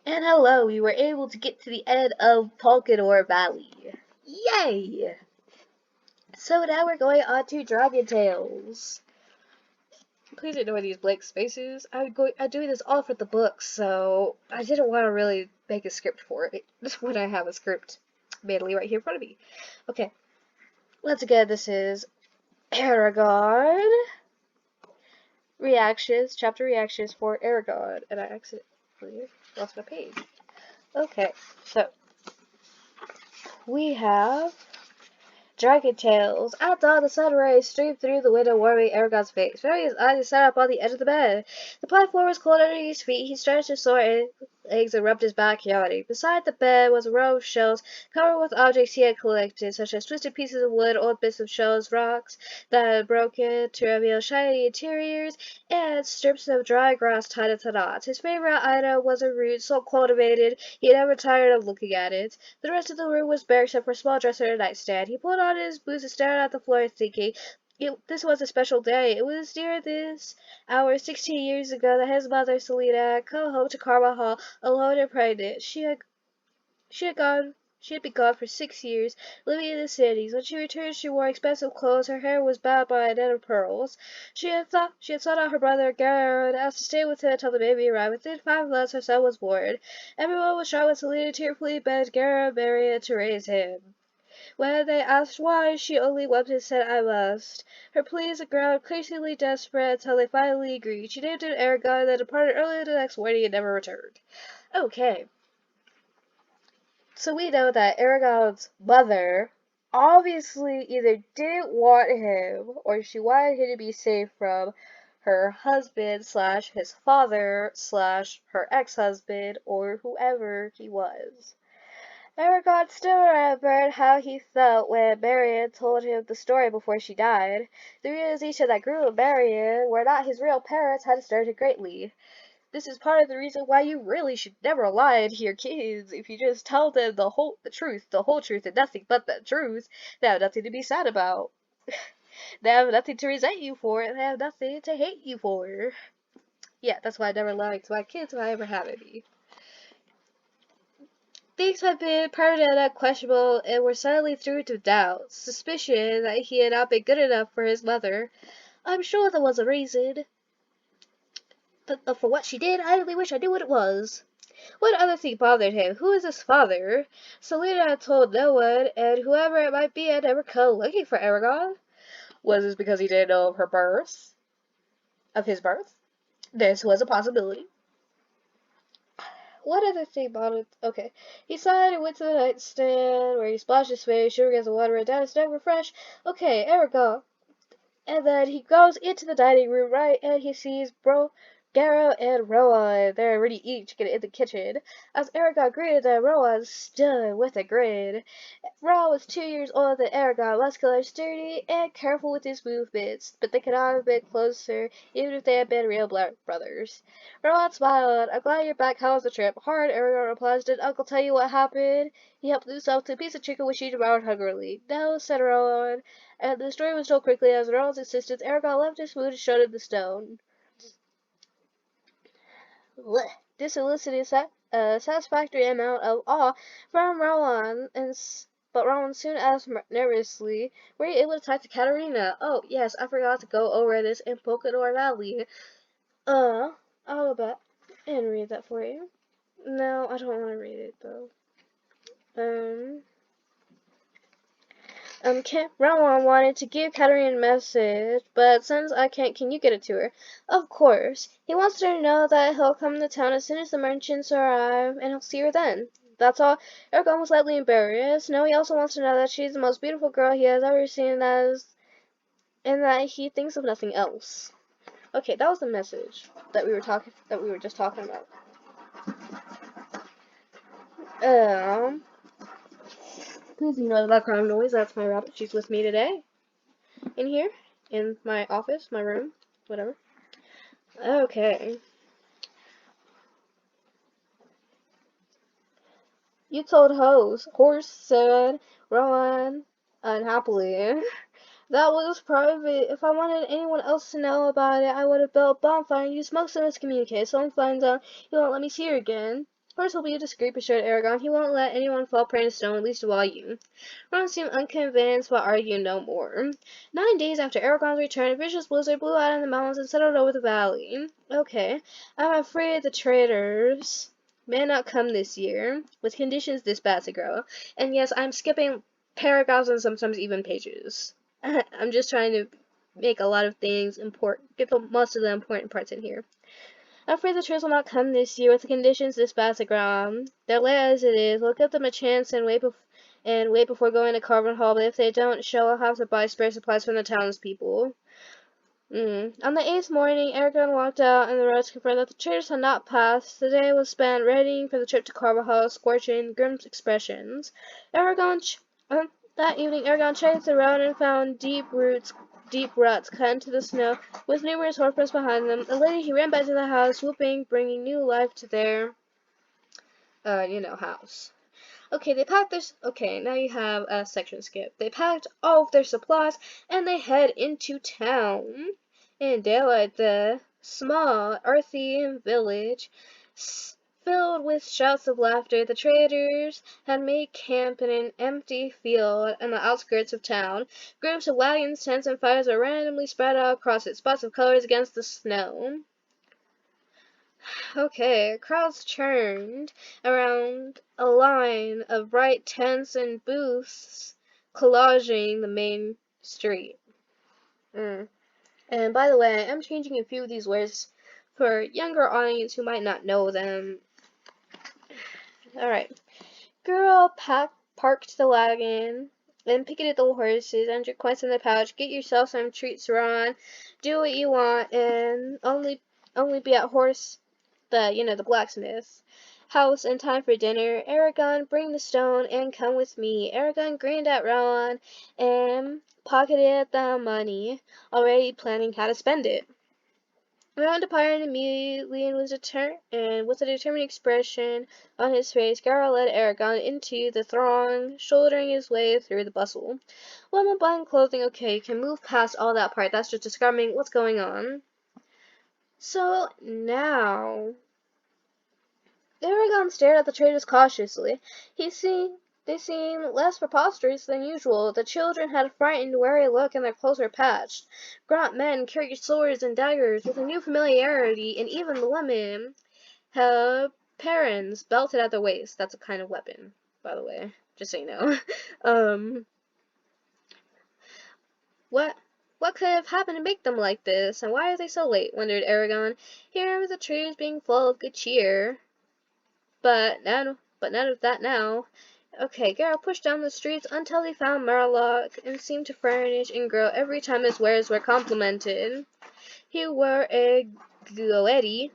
And hello, we were able to get to the end of Polkador Valley. Yay! So now we're going on to Dragon Tales. Please ignore these blank spaces. I'm doing this all for the book, so I didn't want to really make a script for it when I have a script manually right here in front of me. Okay, once again, this is Eragon reactions, chapter reactions for Eragon, and I accidentally lost my page. Okay, so we have Dragon Tales. At dawn, the sun rays streamed through the window, warming Aragon's face. Rubbing his eyes, he sat up on the edge of the bed. The platform was cold under his feet. He stretched his sore legs and rubbed his back, yawning. Beside the bed was a row of shelves covered with objects he had collected, such as twisted pieces of wood, old bits of shells, rocks that had broken to reveal shiny interiors, and strips of dry grass tied into knots. His favorite item was a root so cultivated he never tired of looking at it. The rest of the room was bare except for a small dresser and a nightstand. He pulled on his boots and stared at the floor, thinking, this was a special day. It was near this hour 16 years ago that his mother, Selena, had come home to Carmel Hall alone and pregnant. She had been gone for 6 years, living in the cities. When she returned, she wore expensive clothes. Her hair was bound by a net of pearls. She had sought out her brother Garrow and asked to stay with her until the baby arrived. Within 5 months, her son was born. Everyone was shocked when Selena tearfully begged Garrow and Marion to raise him. When they asked why, she only wept and said, "I must." Her pleas grew increasingly desperate until they finally agreed. She named him Eragon and then departed early the next morning and never returned. Okay. So we know that Eragon's mother obviously either didn't want him or she wanted him to be safe from her husband slash his father slash her ex-husband or whoever he was. Eragon still remembered how he felt when Marion told him the story before she died. The realization that Gru and Marion were not his real parents had disturbed him greatly. This is part of the reason why you really should never lie to your kids. If you just tell them the whole truth, and nothing but the truth, they have nothing to be sad about. They have nothing to resent you for, and they have nothing to hate you for. Yeah, that's why I never lie to my kids if I ever have any. Things had been permanent and questionable and were suddenly thrown to doubt. Suspicion that he had not been good enough for his mother. I'm sure there was a reason. But for what she did, I only wish I knew what it was. One other thing bothered him. Who is his father? Selena had told no one, and whoever it might be had never come looking for Eragon. Was this because he didn't know of her birth? Of his birth? This was a possibility. What other thing bothered? Okay. He sighed and went to the nightstand, where he splashed his face, shivering as the water ran down his neck, refreshed. Okay, Eragon. And then he goes into the dining room, right, and he sees Garrow and Rowan. They're already eating chicken in the kitchen. As Eragon greeted them, Rowan stood with a grin. Rowan was 2 years older than Eragon, muscular, sturdy, and careful with his movements, but they could not have been closer, even if they had been real brothers. Rowan smiled. "I'm glad you're back. How was the trip?" "Hard," Eragon replied. "Did Uncle tell you what happened?" He helped himself to a piece of chicken which he devoured hungrily. "No," said Rowan. And the story was told quickly. As Rowan's insistence, Eragon left his food and showed him the stone. This elicited a satisfactory amount of awe from Rowan, but Rowan soon asked nervously, "Were you able to talk to Katarina?" "Oh, yes, I forgot to go over this in Polkador Valley." I'll go back and read that for you. No, I don't want to read it, though. Rowan wanted to give Katarina a message, but since I can't, can you get it to her? Of course. He wants her to know that he'll come to town as soon as the merchants arrive, and he'll see her then. That's all. Eragon was slightly embarrassed. No, he also wants to know that she's the most beautiful girl he has ever seen, and that he thinks of nothing else. Okay, that was the message that we were just talking about. Please ignore the background noise. That's my rabbit. She's with me today. In here. In my office, my room, whatever. Okay. "You told Horse," said Rowan unhappily. "That was private. If I wanted anyone else to know about it, I would have built a bonfire and used smoke signals to communicate. If someone finds out, he won't let me see her again." Horace will be discreet, assured Eragon. He won't let anyone fall prey to stone, at least of all you. Ron seemed unconvinced, but argued no more. 9 days after Eragon's return, a vicious blizzard blew out in the mountains and settled over the valley. Okay, I'm afraid the traders may not come this year, with conditions this bad to grow. And yes, I'm skipping paragraphs and sometimes even pages. I'm just trying to make a lot of things important, get most of the important parts in here. I'm afraid the traders will not come this year with the conditions this bad to ground. They're late as it is. We'll give them a chance and wait before going to Carbon Hall, but if they don't show, I'll have to buy spare supplies from the townspeople. On the 8th morning, Eragon walked out in the road to confirm that the traders had not passed. The day was spent readying for the trip to Carbajal, scorching, grim expressions. That evening, Eragon checked the road and found deep ruts cut into the snow, with numerous hoofprints behind them. A lady, he ran back to the house, whooping, bringing new life to their, house. Okay, now you have a section skip. They packed all of their supplies and they head into town. In daylight, the small, earthy village filled with shouts of laughter. The traders had made camp in an empty field on the outskirts of town. Groups of wagons, tents, and fires were randomly spread out across it, spots of colors against the snow. Okay, crowds churned around a line of bright tents and booths collaging the main street. And by the way, I'm changing a few of these words for younger audience who might not know them. Alright. Girl parked the wagon, then picketed the horses, entered coins in the pouch, get yourself some treats, Ron. Do what you want, and only be at the blacksmith house in time for dinner. Eragon, bring the stone and come with me. Eragon grinned at Ron and pocketed the money, already planning how to spend it. Ron departed immediately and with a determined expression on his face, Garrel led Eragon into the throng, shouldering his way through the bustle. Woman buying clothing, okay, you can move past all that part. That's just describing what's going on. So now Eragon stared at the traders cautiously. They seemed less preposterous than usual. The children had a frightened, wary look, and their clothes were patched. Gaunt men carried swords and daggers with a new familiarity, and even the women held parens belted at their waist. That's a kind of weapon, by the way, just so you know. What could have happened to make them like this, and why are they so late? Wondered Eragon. He remembered the trees being full of good cheer. But none of that now. Okay, Garrel pushed down the streets until he found Murloc and seemed to furnish and grow every time his wares were complimented. He wore a goetty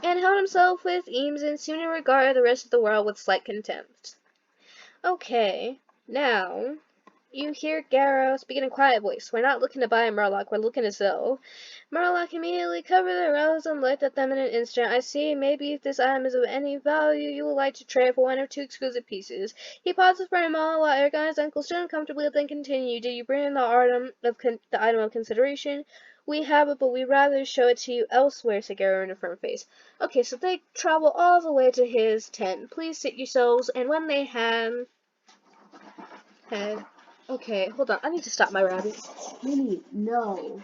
and held himself with ease and seemed to regard the rest of the world with slight contempt. Okay, now you hear Garrel speak in a quiet voice. We're not looking to buy Murloc, we're looking to sell. Murloc immediately covered the rose and looked at them in an instant. I see, maybe if this item is of any value, you would like to trade for one or two exquisite pieces. He paused for a moment while Eragon and his uncle stood uncomfortably, then continued. Did you bring in the item of consideration? We have it, but we'd rather show it to you elsewhere, said Garrel in a firm face. Okay, so they travel all the way to his tent. Please sit yourselves, and when they had... Okay, hold on. I need to stop my rabbit. Minnie, no.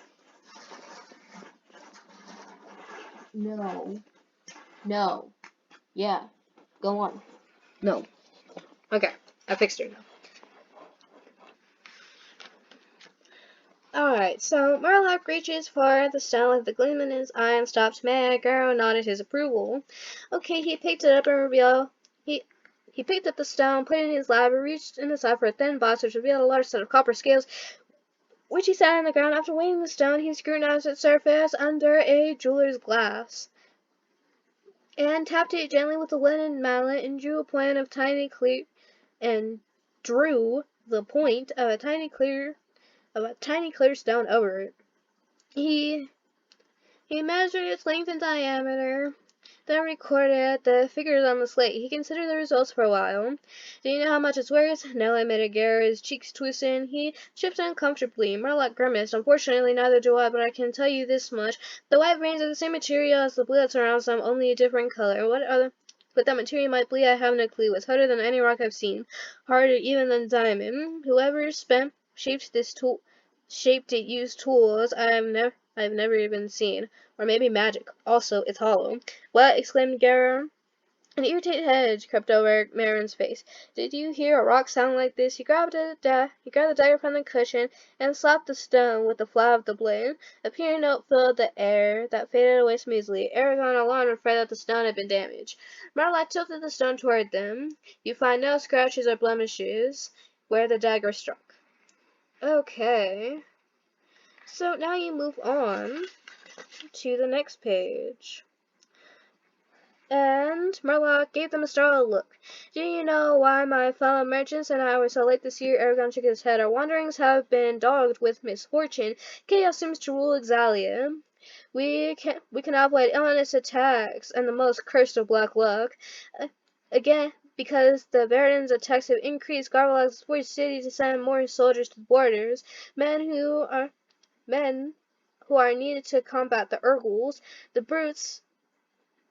No. Yeah. Go on. No. Okay, I fixed her now. Alright, so Murloc reaches for the stone with the gleam in his eye and stopped mad. Garrel nodded his approval. Okay, he picked it up and revealed... He picked up the stone, put it in his lap, and reached inside for a thin box which revealed a large set of copper scales, which he sat on the ground. After weighing the stone, he scrutinized its surface under a jeweler's glass, and tapped it gently with a leaden mallet, and drew the point of a tiny clear stone over it. He measured its length and diameter, then recorded the figures on the slate. He considered the results for a while. Do you know how much it's worth? No, admitted Garrel, his cheeks twisted. He shifted uncomfortably. Murloc grimaced. Unfortunately, neither do I, but I can tell you this much. The white veins are the same material as the blue that surrounds them, only a different color. What are the... But that material might bleed, I have no clue. It's harder than any rock I've seen. Harder even than diamond. Whoever shaped it used tools I've never even seen. Or maybe magic. Also, it's hollow. What? Exclaimed Gara. An irritated head crept over Marin's face. Did you hear a rock sound like this? He grabbed the dagger from the cushion and slapped the stone with the flat of the blade. A pure note filled the air that faded away smoothly. Eragon, alarmed, afraid that the stone had been damaged. Marla tilted the stone toward them. You find no scratches or blemishes where the dagger struck. Okay. So now you move on to the next page. And Murloc gave them a startled look. Do you know why my fellow merchants and I were so late this year? Eragon shook his head. Our wanderings have been dogged with misfortune. Chaos seems to rule Exalia. We can avoid illness, attacks, and the most cursed of black luck. Again, because the Verdans' attacks have increased, Garbalog has forced city to send more soldiers to the borders, men who are needed to combat the Urgles. The brutes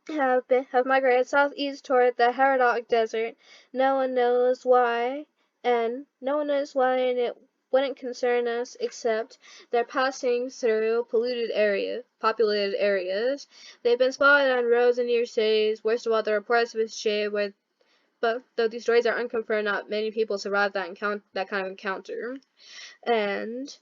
have migrated southeast toward the Haradok Desert. No one knows why, and it wouldn't concern us except they're passing through populated areas. They've been spotted on roads and near cities. Worst of all, the reports of his shade but though these stories are unconfirmed, not many people survived that kind of encounter. And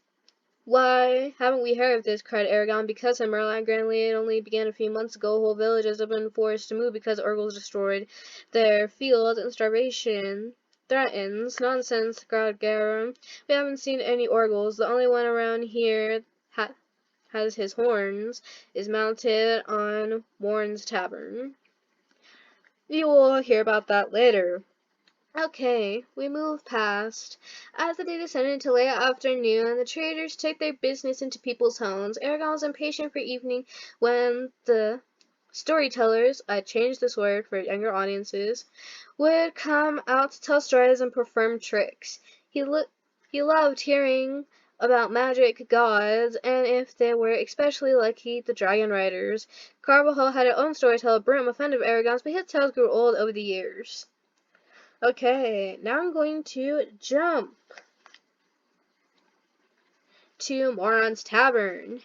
why haven't we heard of this? Cried Eragon. Because of Merlin, Grandly, it only began a few months ago. Whole villages have been forced to move because Urgles destroyed their fields and starvation threatens. Nonsense, growled Garum. We haven't seen any Urgles. The only one around here has his horns, is mounted on Warren's Tavern. You will hear about that later. Okay, we move past. As the day descended into late afternoon, the traders took their business into people's homes. Eragon was impatient for evening when the storytellers, I changed this word for younger audiences, would come out to tell stories and perform tricks. He loved hearing about magic gods, and if they were especially lucky, the dragon riders. Carvajal had her own storyteller, Brim, a friend of Eragon's, but his tales grew old over the years. Okay, now I'm going to jump to Moron's Tavern.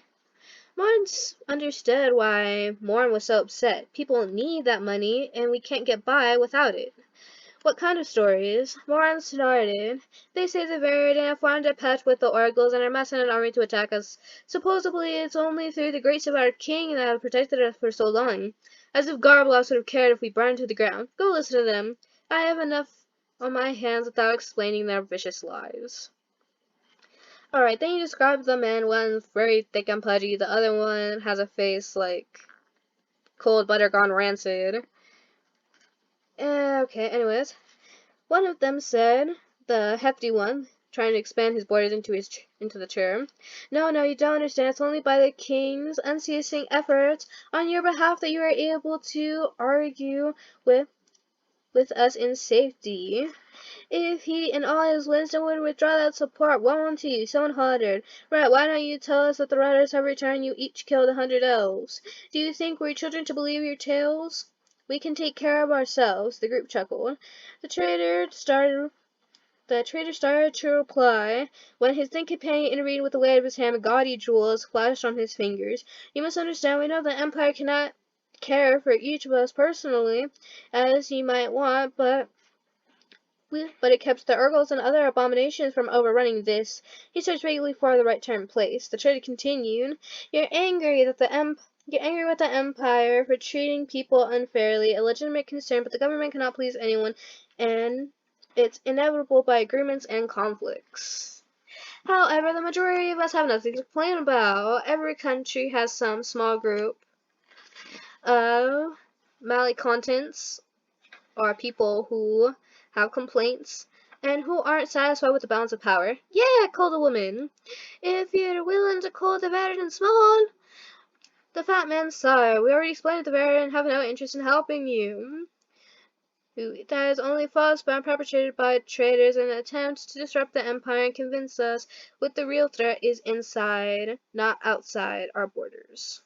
Moron understood why Moron was so upset. People need that money, and we can't get by without it. What kind of stories? Moron snorted. They say the Verdant have formed a pact with the Oracles and are massing an army to attack us. Supposedly, it's only through the grace of our king that have protected us for so long. As if Garbalos would have cared if we burned to the ground. Go listen to them. I have enough on my hands without explaining their vicious lies. Alright, then you describe the man. One's very thick and pudgy. The other one has a face like cold butter gone rancid. Okay, anyways. One of them said, the hefty one, trying to expand his borders into the chair. No, you don't understand. It's only by the king's unceasing efforts on your behalf that you are able to argue with us in safety. If he in all his wisdom would withdraw that support, won't he? Someone hollered. Right, why don't you tell us that the riders have returned you each killed 100 elves? Do you think we're children to believe your tales? We can take care of ourselves, the group chuckled. The trader started to reply when his thin companion intervened with the wave of his hand. Gaudy jewels flashed on his fingers. You must understand, we know the Empire cannot care for each of us personally, as he might want, but it kept the Urgles and other abominations from overrunning this. He searched vaguely for the right term place. The trader continued, You're angry with the Empire for treating people unfairly, a legitimate concern, but the government cannot please anyone, and it's inevitable by agreements and conflicts. However, the majority of us have nothing to complain about. Every country has some small group of malcontents, or people who have complaints, and who aren't satisfied with the balance of power. Yeah, called the woman. If you're willing to call the Verdant small, the fat man sighed. We already explained that the Verdant have no interest in helping you. That is only false but perpetrated by traitors in an attempt to disrupt the Empire and convince us with the real threat is inside, not outside our borders.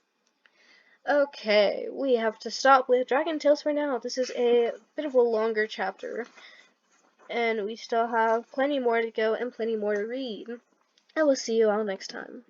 Okay, we have to stop with Dragon Tales for now. This is a bit of a longer chapter, and we still have plenty more to go and plenty more to read. I will see you all next time.